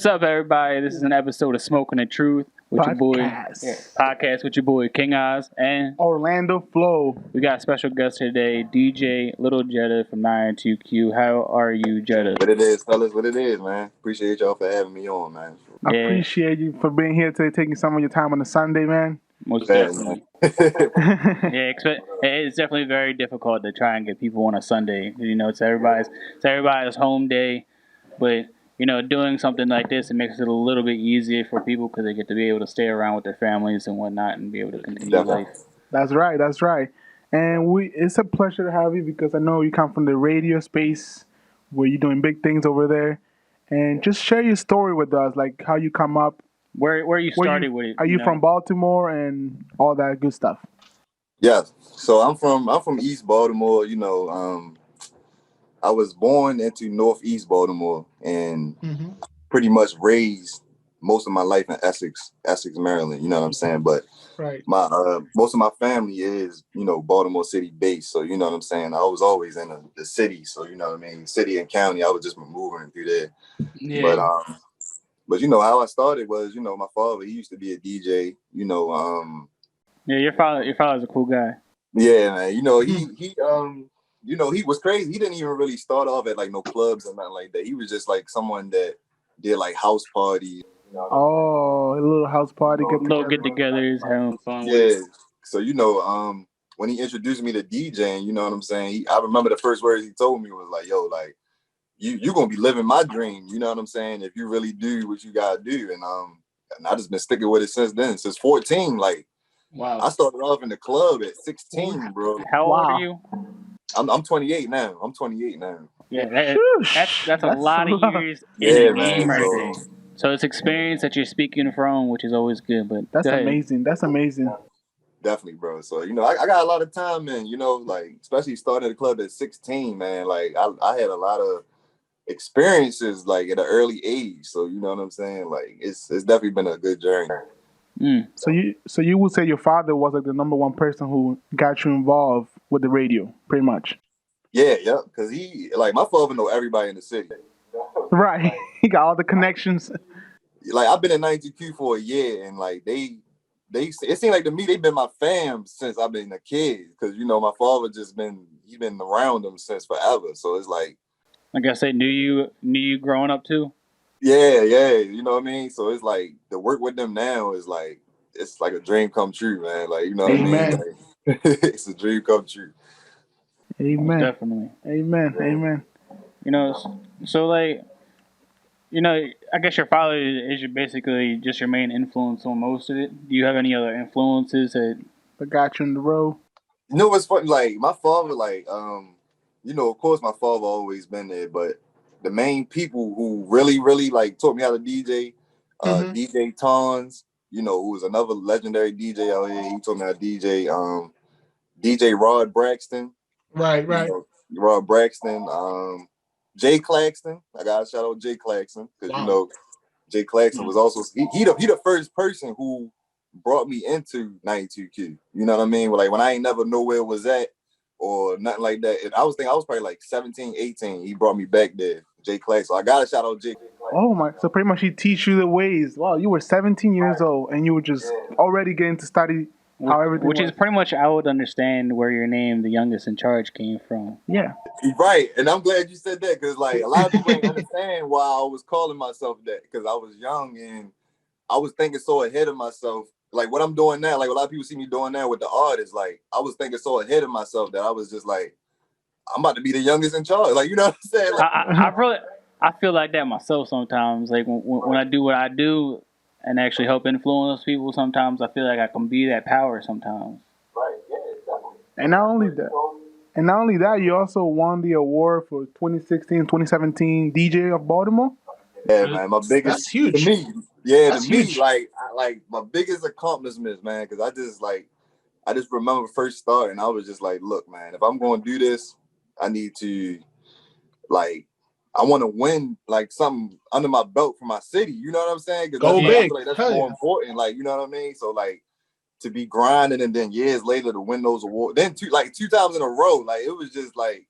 What's up, everybody? This is an episode of Smoking the Truth with your boy, podcast with your boy King Oz and Orlando Flow. We got a special guest today, DJ Lil Jetta from 92Q. How are you, Jetta? What it is, fellas, what it is, man. Appreciate y'all for having me on, man. I appreciate you for being here today, taking some of your time on a Sunday, man. Most definitely. It's definitely very difficult to try and get people on a Sunday. You know, it's everybody's home day, but you know, doing something like this, it makes it a little bit easier for people because they get to be able to stay around with their families and whatnot and be able to continue life. That's right. And it's a pleasure to have you because I know you come from the radio space where you're doing big things over there. And just share your story with us, like how you come up. Where you started with it. Are you from Baltimore and all that good stuff? Yes. So I'm from East Baltimore, you know. I was born into Northeast Baltimore and pretty much raised most of my life in Essex, Maryland. You know what I'm saying? But my most of my family is, you know, Baltimore City based. So you know what I'm saying? I was always in the city. So you know what I mean? City and county, I was just moving through there. Yeah. But you know how I started was, you know, my father, he used to be a DJ. You know, yeah, your father's a cool guy. Yeah, man. You know you know, he was crazy. He didn't even really start off at like no clubs or nothing like that. He was just like someone that did like house parties. You know? Oh, a little house party, get-togethers, having fun. Yeah. So you know, when he introduced me to DJing, you know what I'm saying? I remember the first words he told me was like, "Yo, like you're gonna be living my dream." You know what I'm saying? If you really do what you gotta do, and I just been sticking with it since then. Since 14, like wow. I started off in the club at 16, bro. How old are you? I'm 28 now. Yeah, that's a lot of years in the game right there. So it's experience that you're speaking from, which is always good. But that's amazing. Definitely, bro. So you know, I got a lot of time in. You know, like especially starting the club at 16, man. Like I had a lot of experiences like at an early age. So you know what I'm saying? Like it's definitely been a good journey. So you would say your father was like the number one person who got you involved with the radio, pretty much. Yeah, because he like my father know everybody in the city. Right, he got all the connections. Like I've been in 92Q for a year, and like they it seemed like to me they've been my fam since I've been a kid. Because you know my father he's been around them since forever. So it's like I say, knew you growing up too. Yeah, you know what I mean? So it's like to work with them now is like it's like a dream come true, man. Like you know what I mean? Like, it's a dream come true. Amen. Definitely. Amen. You know, so like, you know, I guess your father is basically just your main influence on most of it. Do you have any other influences that got you in the road? You know what's funny? Like my father, like you know, of course my father always been there, but the main people who really like taught me how to DJ, DJ Tons, you know, who was another legendary DJ out here. He taught me how to DJ. DJ Rod Braxton. Right. You know, Rod Braxton. Jay Claxton. I gotta shout out Jay Claxton because you know Jay Claxton was also he the first person who brought me into 92Q. You know what I mean? Like when I ain't never know where it was at or nothing like that. And I was probably like 17, 18. He brought me back there. Jay Claxton. So I gotta shout out Jay. Oh my! So pretty much he teach you the ways. Wow, you were 17 years old and you were just already getting to study how everything Which is pretty much I would understand where your name, the youngest in charge, came from. Yeah. Right. And I'm glad you said that because like a lot of people ain't understand why I was calling myself that because I was young and I was thinking so ahead of myself. Like what I'm doing now, like a lot of people see me doing now with the artists, like I was thinking so ahead of myself that I was just like, I'm about to be the youngest in charge. Like, you know what I'm saying? Like, I feel like that myself sometimes. Like when I do what I do and actually help influence people, sometimes I feel like I can be that power sometimes. Right, yeah, definitely. And not only that, you also won the award for 2016-2017 DJ of Baltimore. Yeah, man, my biggest. That's huge. To me, yeah, that's to me, huge. like my biggest accomplishments, man, because I just remember first starting, I was just like, look, man, if I'm going to do this, I need to, like, I want to win, like, something under my belt for my city. You know what I'm saying? Go big. I feel like that's more important. Like, you know what I mean? So, like, to be grinding and then years later to win those awards, then two times in a row, like, it was just like,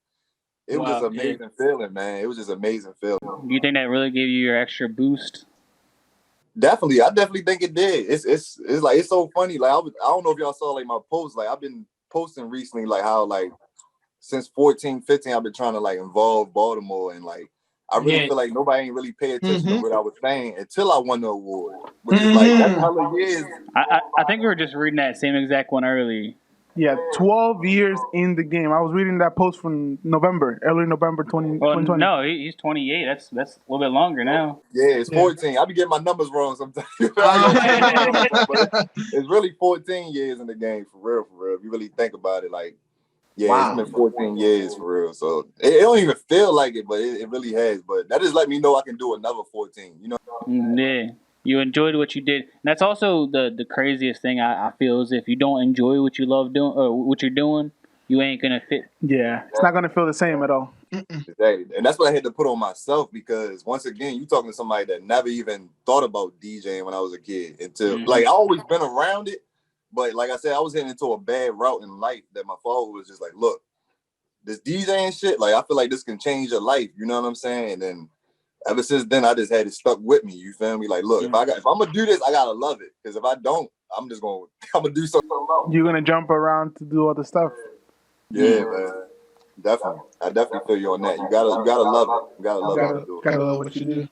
it was just amazing feeling, man. It was just amazing feeling. Do you think that really gave you your extra boost? Definitely, I definitely think it did. It's like it's so funny. Like I don't know if y'all saw like my posts. Like I've been posting recently, like how like since 14, 15, I've been trying to like involve Baltimore, and like I really feel like nobody ain't really pay attention to what I was saying until I won the award, which is like that's hella years. I think we were just reading that same exact one early. Yeah, 12 years in the game. I was reading that post from early November 2020. No, he's 28. That's a little bit longer now. Yeah, it's 14. I be getting my numbers wrong sometimes. But it's really 14 years in the game, for real, for real. If you really think about it, like, yeah, it's been 14 years, for real. So it don't even feel like it, but it really has. But that just let me know I can do another 14, you know? Yeah. You enjoyed what you did. And that's also the craziest thing I feel is if you don't enjoy what you love doing or what you're doing, you ain't gonna fit. Yeah, it's not gonna feel the same at all. Exactly. And that's what I had to put on myself, because once again, you talking to somebody that never even thought about DJing when I was a kid until like I always been around it, but like I said, I was heading into a bad route in life that my father was just like, look, this DJing shit, like I feel like this can change your life, you know what I'm saying? And then ever since then, I just had it stuck with me. You feel me? Like, look, if I'm gonna do this, I gotta love it. Because if I don't, I'm gonna do something else. You're gonna jump around to do other stuff. Yeah, man. Definitely. I definitely feel you on that. You gotta love it. You gotta love it. Gotta love what you do.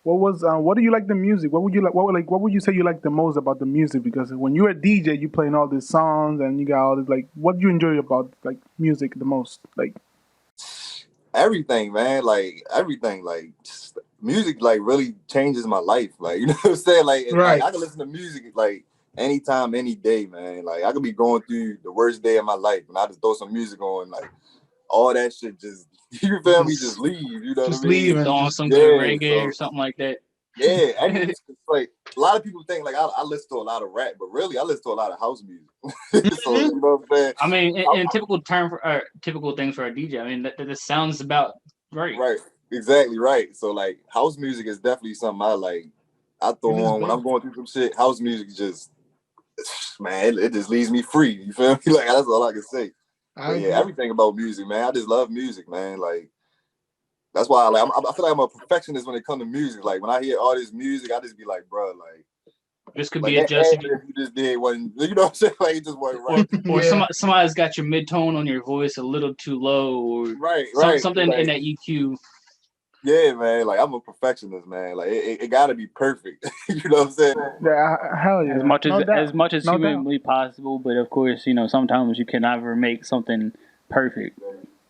What do you like the music? What would you say you like the most about the music? Because when you're a DJ, you playing all these songs and you got all this, like, what do you enjoy about like music the most? Like everything, man. Like everything. Like just, music like really changes my life. Like, you know what I'm saying? Like, like I can listen to music like anytime, any day, man. Like I could be going through the worst day of my life and I just throw some music on, like all that shit just, you feel me, just leave. You know what I mean? Just leave and on some good reggae or something like that. Yeah, it's like a lot of people think like I listen to a lot of rap, but really I listen to a lot of house music. So you know what I'm saying? I mean, in typical typical things for a DJ. I mean, that sounds about right. Right, exactly right. So like house music is definitely something I like. I throw on when I'm going through some shit. House music just, man, it just leaves me free. You feel me? Like that's all I can say. But yeah, everything about music, man. I just love music, man. Like. That's why I feel like I'm a perfectionist when it comes to music. Like when I hear all this music, I just be like, bro, like this could be adjusted. If you just did wasn't, you know what I'm saying? Like it just wasn't right. Or somebody's got your mid-tone on your voice a little too low, or something like, in that EQ. Yeah, man. Like I'm a perfectionist, man. Like it gotta be perfect. You know what I'm saying? Yeah, hell yeah. As much as humanly possible, but of course, you know, sometimes you can never make something perfect.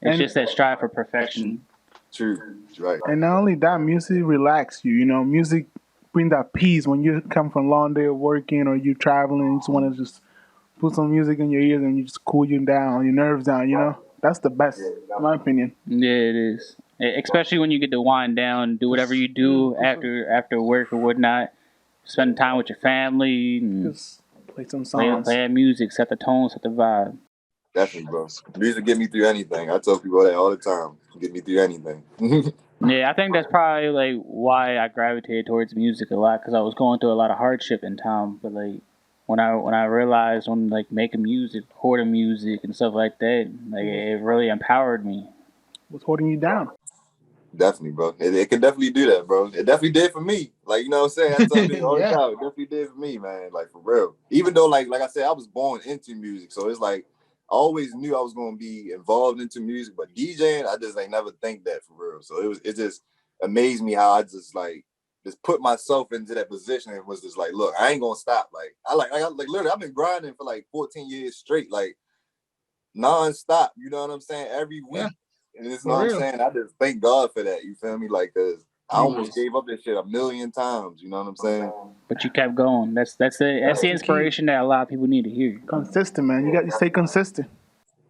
It's just that strive for perfection. True, right. And not only that, music relax you. You know, music bring that peace when you come from a long day of working or you traveling. You just want to just put some music in your ears and you just cool you down, your nerves down. You know, that's the best, in my opinion. Yeah, it is. Especially when you get to wind down, do whatever you do after work or whatnot. Spend time with your family. And just play some songs. Play music, set the tone, set the vibe. Definitely, bro. Music get me through anything. I tell people that all the time. Get me through anything. Yeah, I think that's probably like why I gravitated towards music a lot, because I was going through a lot of hardship in town. But like when I realized when like making music, recording music and stuff like that, like it really empowered me. What's holding you down? Definitely, bro. It can definitely do that, bro. It definitely did for me. Like, you know what I'm saying? I tell people all the time. It definitely did for me, man. Like, for real. Even though, like I said, I was born into music. So it's like, I always knew I was going to be involved into music. But DJing, I just like never think that for real. So it just amazed me how I just put myself into that position and was just like, look, I ain't going to stop. Like, I literally, I've been grinding for like 14 years straight, like, non-stop. You know what I'm saying? Every week. Yeah. And this is what I'm saying. I just thank God for that. You feel me? Like, cause I almost gave up this shit a million times. You know what I'm saying? But you kept going. That's the inspiration that a lot of people need to hear. Consistent, man. You got to stay consistent.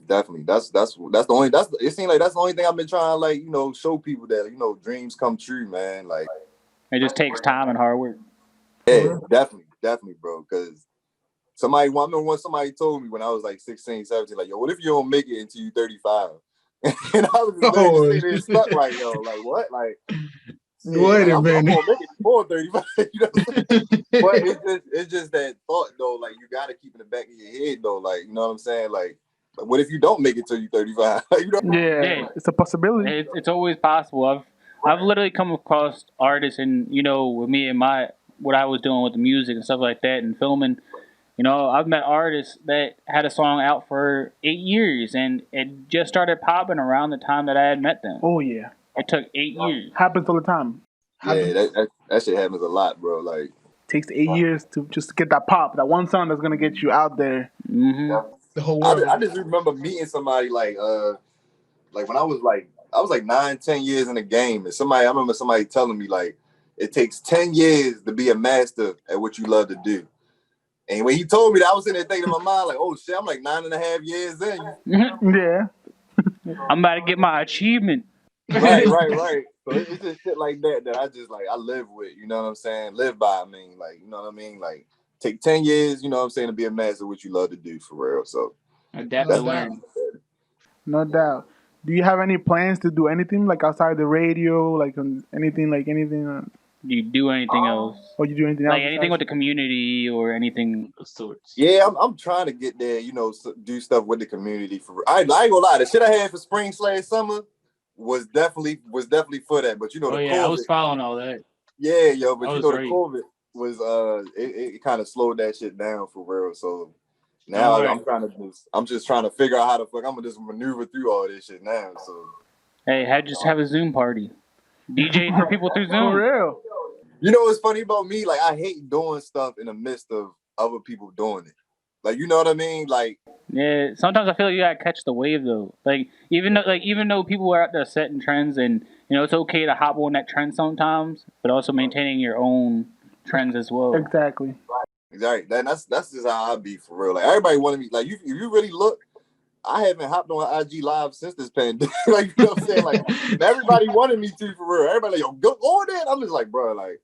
Definitely. It seems like that's the only thing I've been trying to, like, you know, show people that, you know, dreams come true, man. Like, it just takes time and hard work. Yeah, definitely, bro. Cause I remember when somebody told me when I was like 16, 17, like, yo, what if you don't make it until you 35? And I was just sitting there stuck, like, yo, like what? Like, wait a minute. I'm gonna make it before 35. You know what I'm saying? But it's just that thought though, like you gotta keep in the back of your head though, like, you know what I'm saying? Like what if you don't make it till you 35? You know? Yeah, it's a possibility. It's always possible. I've literally come across artists, and you know, with me and my what I was doing with the music and stuff like that and filming. You know, I've met artists that had a song out for 8 years and it just started popping around the time that I had met them. Oh yeah, it took 8 years. Happens all the time. Yeah, that shit happens a lot, bro. Like takes 8 years to just get that pop, that one song that's gonna get you out there. Mm-hmm. The whole world. I just remember meeting somebody like when I was like 9-10 years in the game, and I remember somebody telling me like it takes 10 years to be a master at what you love to do. And when he told me that, I was sitting there thinking in my mind like, oh shit, I'm like 9.5 years in. Yeah. I'm about to get my achievement. Right. So it's just shit like that I just like I live with, you know what I'm saying? Live by, I mean, like, you know what I mean? Like take 10 years, you know what I'm saying, to be a master at what you love to do for real. So adapt to learn. No doubt. Do you have any plans to do anything like outside the radio, like anything? Do you do anything else? Or you do anything else? Like anything with the community or anything of sorts? Yeah, I'm trying to get there, you know, do stuff with the community. I ain't gonna lie, the shit I had for spring/summer was definitely for that. But you know, COVID, I was following all that. Yeah, yo, but you know, the COVID was it kind of slowed that shit down for real. So now I'm just trying to figure out how the fuck I'm gonna just maneuver through all this shit now. So hey, just have a Zoom party. DJ for people through Zoom. For real. You know what's funny about me? Like I hate doing stuff in the midst of other people doing it. Like, you know what I mean? Like, yeah, sometimes I feel like you gotta catch the wave though. Like even though people are out there setting trends, and you know it's okay to hop on that trend sometimes, but also maintaining your own trends as well. Exactly. Exactly. That's just how I be for real. Like everybody wanted me. Like if you really look, I haven't hopped on IG Live since this pandemic. Like, you know what I'm saying? Like everybody wanted me to for real. Everybody like, yo, go on there. I'm just like, bro, like.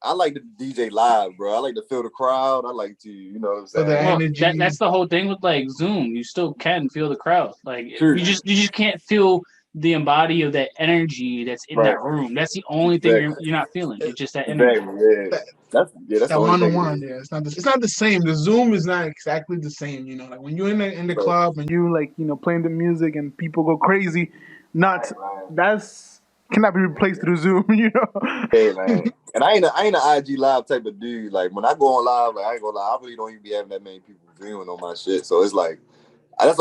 I like to DJ live, bro. I like to feel the crowd. I like to, you know what I'm saying? Well, that's the whole thing with like Zoom. You still can feel the crowd. Like you just can't feel the embody of that energy that's in that room. That's the only thing you're not feeling. It's just that energy. Yeah. That's that one-on-one. Yeah, it's not the same. The Zoom is not exactly the same. You know, like when you're in the club and you like, you know, playing the music and people go crazy, that's cannot be replaced through Zoom, you know. Hey man, and I ain't an IG live type of dude. Like when I go on live, like, I ain't gonna lie, I really don't even be having that many people viewing on my shit. So it's like that's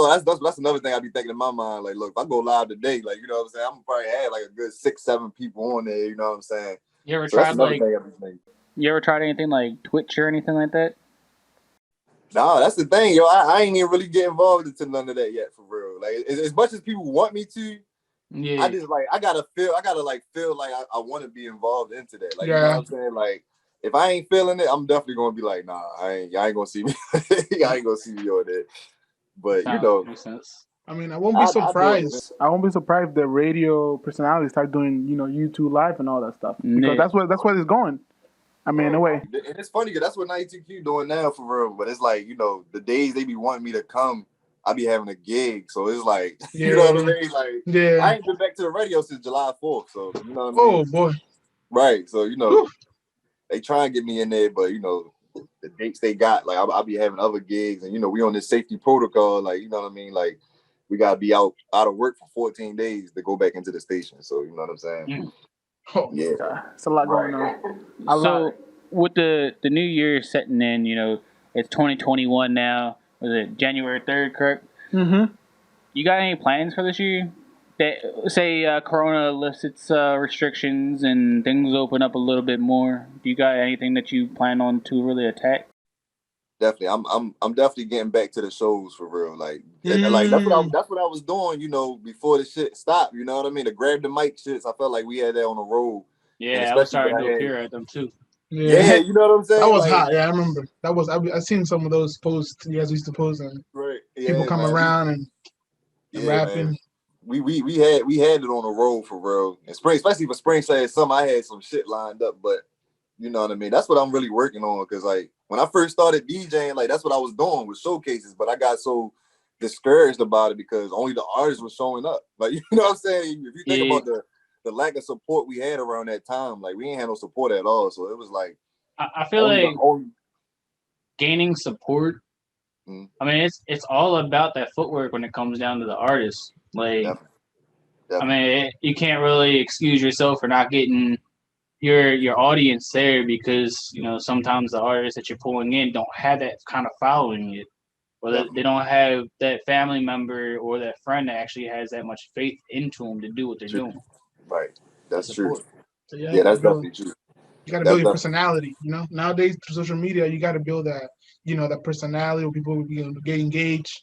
another thing I be thinking in my mind. Like, look, if I go live today, like, you know what I'm saying, I'm gonna probably have like a good 6-7 people on there. You know what I'm saying? You ever tried anything like Twitch or anything like that? No, that's the thing, yo. I ain't even really get involved into none of that yet, for real. Like as much as people want me to. Yeah. I just like I gotta feel like I want to be involved into that. Like, you know what I'm saying? Like if I ain't feeling it, I'm definitely gonna be like, nah, I ain't gonna see me. I ain't gonna see me on that. But you know, makes sense. I mean, I won't be surprised. I won't be surprised if the radio personalities start doing, you know, YouTube Live and all that stuff, because that's where it's going. I mean, in a way. And it's funny because that's what 92Q doing now for real. But it's like, you know, the days they be wanting me to come, I be having a gig, so it's like, you know what I mean? Like, I ain't been back to the radio since July 4th, so you know what I mean? Oh boy, right. So you know, they try and get me in there, but you know, the dates they got, like I'll be having other gigs, and you know, we on this safety protocol, like you know what I mean? Like, we gotta be out of work for 14 days to go back into the station. So you know what I'm saying? Oh, yeah, it's a lot going on. So with the new year setting in, you know, it's 2021 now. Was it January 3rd, correct? Mm-hmm. You got any plans for this year? That say Corona lifts its restrictions and things open up a little bit more. Do you got anything that you plan on to really attack? Definitely, I'm definitely getting back to the shows for real. Like, like that's what I was doing. You know, before the shit stopped. You know what I mean? To grab the mic shits. I felt like we had that on the road. Yeah, I was starting to appear at them too. Yeah, you know what I'm saying? That was hot. Yeah, I remember. I seen some of those posts you guys used to post, and people coming around and rapping. Man. We had it on the road for real. And spring, especially for spring/summer, I had some shit lined up, but you know what I mean? That's what I'm really working on, because like when I first started DJing, like that's what I was doing with showcases, but I got so discouraged about it because only the artists were showing up. Like, you know what I'm saying? If you think about the lack of support we had around that time, like we ain't had no support at all. So it was like I feel like gaining support. I mean, it's all about that footwork when it comes down to the artist. Like, definitely. I mean, you can't really excuse yourself for not getting your audience there, because sometimes the artists that you're pulling in don't have that kind of following yet, or they don't have that family member or that friend that actually has that much faith into them to do what they're doing. Right, that's true. So yeah, that's definitely true. You got to build your personality. Nowadays through social media, you got to build that. That personality where people get engaged,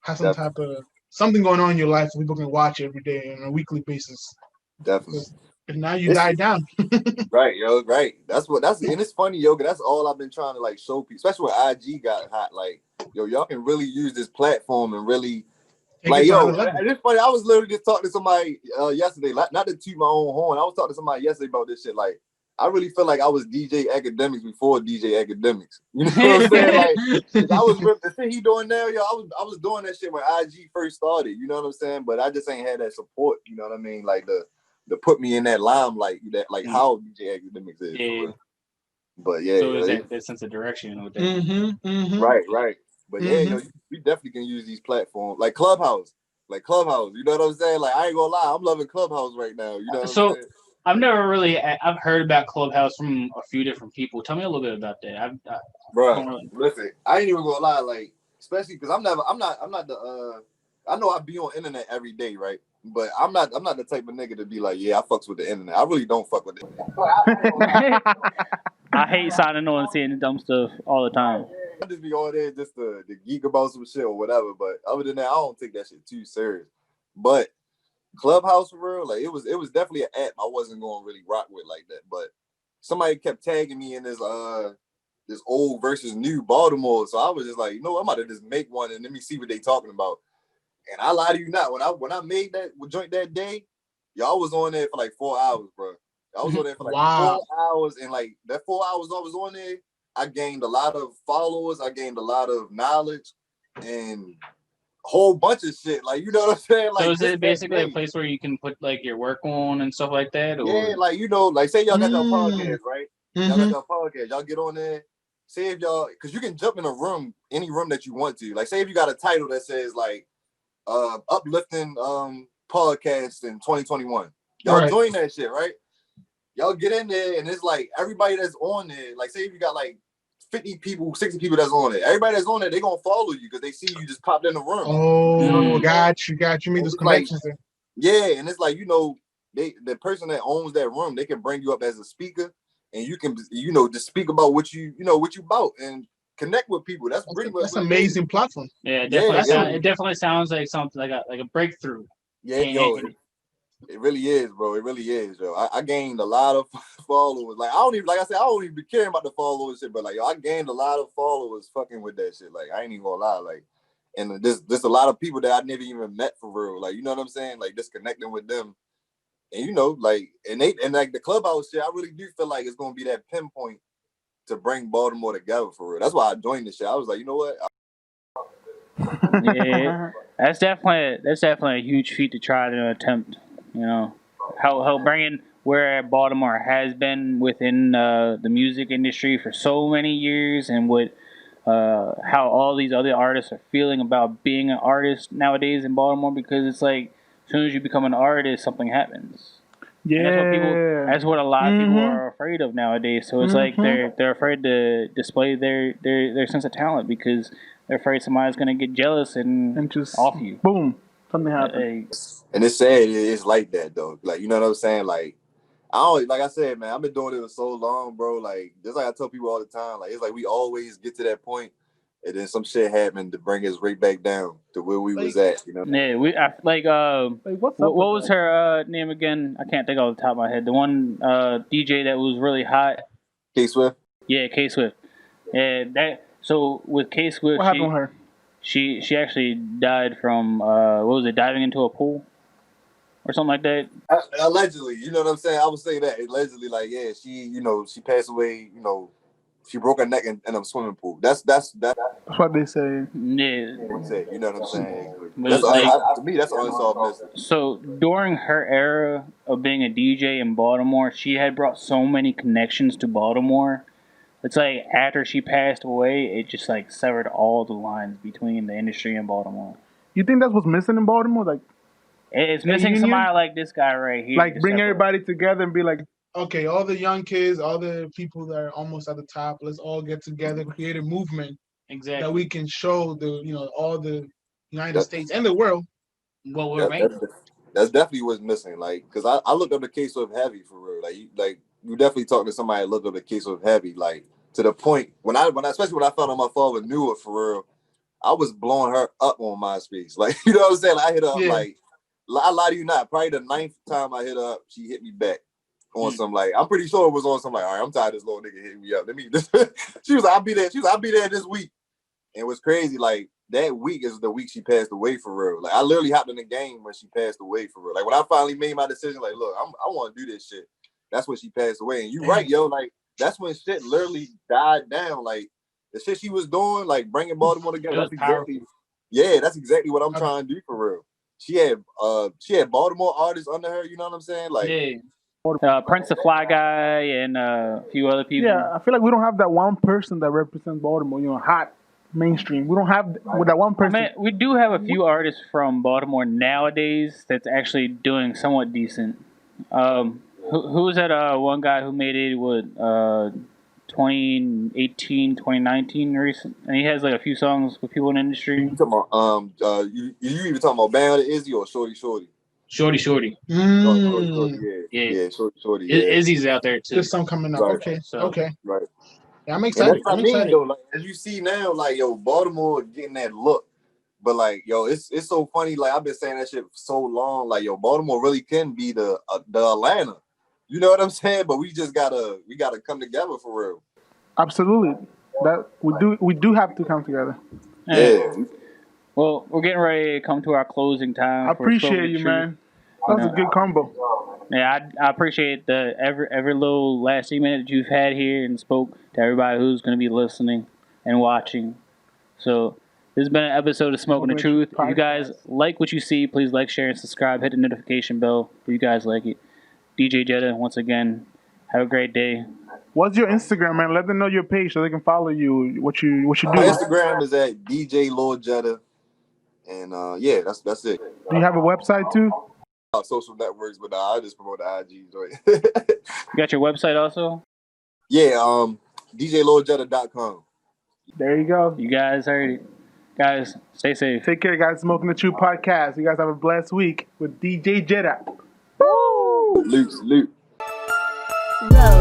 have some type of something going on in your life so people can watch every day on a weekly basis. Definitely. And now you die down. Right, yo, right. And it's funny, yo, 'cause that's all I've been trying to like show people, especially when IG got hot. Like, yo, y'all can really use this platform and really like, yo, and it's funny. I was literally just talking to somebody yesterday, not to toot my own horn. I was talking to somebody yesterday about this shit. Like, I really feel like I was DJ Academics before DJ Academics. You know what I'm saying? Like, I was the shit he doing now, yo. I was doing that shit when IG first started. You know what I'm saying? But I just ain't had that support. You know what I mean? Like the put me in that limelight, that like how DJ Academics is. Yeah. But yeah, so is that sense of direction with that. Right. But yeah, yo, you definitely can use these platforms like Clubhouse. You know what I'm saying? Like, I ain't gonna lie, I'm loving Clubhouse right now. You know what I'm saying? I've heard about Clubhouse from a few different people. Tell me a little bit about that. Bro, listen, I ain't even gonna lie, like, especially because I'm not the I know I be on internet every day, right? But I'm not the type of nigga to be like, yeah, I fucks with the internet. I really don't fuck with it. I hate signing on and seeing the dumb stuff all the time. I just be on there just to geek about some shit or whatever. But other than that, I don't take that shit too serious. But Clubhouse, for real, like it was definitely an app I wasn't gonna really rock with like that. But somebody kept tagging me in this old versus new Baltimore, so I was just like, I'm about to just make one and let me see what they talking about. And I lie to you not, when I made that joint that day, y'all was on there for like 4 hours, bro. I was on there for like 4 hours, and like that 4 hours I was on there, I gained a lot of followers, I gained a lot of knowledge, and a whole bunch of shit. Like, you know what I'm saying? Like, so is it basically a place where you can put like your work on and stuff like that? Or? Yeah, like, like say y'all got your podcast, right? Y'all got your podcast, y'all get on there. Say if y'all, because you can jump in a room, any room that you want to. Like, say if you got a title that says like uplifting podcast in 2021. Y'all join that shit, right? Y'all get in there and it's like everybody that's on there, like say if you got like 50 people, 60 people that's on it, everybody that's on there, they gonna follow you because they see you just popped in the room. Oh, got you. Made those connections there. Yeah, and it's like, the person that owns that room, they can bring you up as a speaker and you can, just speak about what you about and connect with people. That's pretty much an amazing platform. Yeah, it definitely sounds like something like a breakthrough. Yeah, it really is, bro. It really is, yo. I gained a lot of followers. Like, I don't even be caring about the followers shit, but like, yo, I gained a lot of followers fucking with that shit. Like, I ain't even gonna lie, like, and there's a lot of people that I never even met for real. Like, you know what I'm saying? Like, just connecting with them, and like, and like the Clubhouse shit, I really do feel like it's gonna be that pinpoint to bring Baltimore together for real. That's why I joined this shit. I was like, you know what? Yeah, that's definitely a huge feat to try to attempt. How bringing where Baltimore has been within the music industry for so many years, and what how all these other artists are feeling about being an artist nowadays in Baltimore, because it's like as soon as you become an artist, something happens. Yeah, that's what a lot of people are afraid of nowadays. So it's like they're afraid to display their sense of talent because they're afraid somebody's gonna get jealous and just off you. Boom, something happens. And it's sad. It's like that though. Like, you know what I'm saying? Like, like I said, man, I've been doing it for so long, bro. Like, just like I tell people all the time, like, it's like we always get to that point, and then some shit happened to bring us right back down to where we was at. Yeah, what was her name again? I can't think off the top of my head. The one DJ that was really hot. K Swift. Yeah, K Swift. Yeah, so with K Swift, what happened with her? She actually died from diving into a pool or something like that. Allegedly, you know what I'm saying? I would say that allegedly, like, yeah, she she passed away. She broke her neck in a swimming pool. That's what they say. Yeah, you know what I'm saying? But to me, that's unsolved mystery. So during her era of being a DJ in Baltimore, she had brought so many connections to Baltimore. It's like after she passed away, it just like severed all the lines between the industry and Baltimore. You think that's what's missing in Baltimore? Like, it's missing somebody like this guy right here. Like, bring everybody together and be like, okay, all the young kids, all the people that are almost at the top, let's all get together, create a movement that we can show all the United States and the world what we're making. That's definitely what's missing. Like, cause I looked up the case of Heavy for real. Like you definitely talking to somebody that looked up the case of Heavy. Like to the point when I especially when I found out my father knew it for real, I was blowing her up on MySpace. Like, you know what I'm saying? Like, I hit her up like, I lie to you not. Probably the 9th time I hit her up, she hit me back on some like, I'm pretty sure it was on some like, all right, I'm tired of this little nigga hitting me up. Let me just she was like, I'll be there. She was like, I'll be there this week. And it was crazy, like that week is the week she passed away for real. Like I literally hopped in the game when she passed away for real. Like when I finally made my decision, like, look, I want to do this shit. That's when she passed away. And you're right, yo. Like that's when shit literally died down. Like the shit she was doing, like bringing Baltimore together. That's exactly what I'm trying to do for real. She had Baltimore artists under her. You know what I'm saying? Like Prince the Fly Guy and a few other people. Yeah, I feel like we don't have that one person that represents Baltimore. Hot. Mainstream. We don't have with that one person. I mean, we do have a few artists from Baltimore nowadays that's actually doing somewhat decent. Who's that one guy who made it with 2018, 2019 recent? And he has like a few songs with people in the industry. You talking about you even talking about Bam Izzy or Shorty? Shorty. Shorty, Shorty, yeah, Shorty. Yeah. Izzy's out there too. There's some coming up. Right. Okay. Right. Yeah, I'm excited. I'm excited. Though, like, as you see now, like, yo, Baltimore getting that look. But, like, yo, it's so funny. Like, I've been saying that shit for so long. Like, yo, Baltimore really can be the Atlanta. You know what I'm saying? But we gotta come together for real. Absolutely. That we do have to come together. Yeah. Well, we're getting ready to come to our closing time. I appreciate you, man. That was a good combo. Yeah, I appreciate every little last minute that you've had here and spoke to everybody who's going to be listening and watching. So this has been an episode of Smoking the Truth. If you guys like what you see, please like, share, and subscribe. Hit the notification bell if you guys like it. DJ Jetta, once again, have a great day. What's your Instagram, man? Let them know your page so they can follow you. What you do? My Instagram is at DJ Lil Jetta, and that's it. Do you have a website too? Social networks, but I just promote the IGs, right? You got your website also? Yeah, DJLilJetta.com. There you go. You guys heard it. Guys, stay safe. Take care, guys. Smoking the Truth podcast. You guys have a blessed week with DJ Jetta. Woo! Salute. Whoa.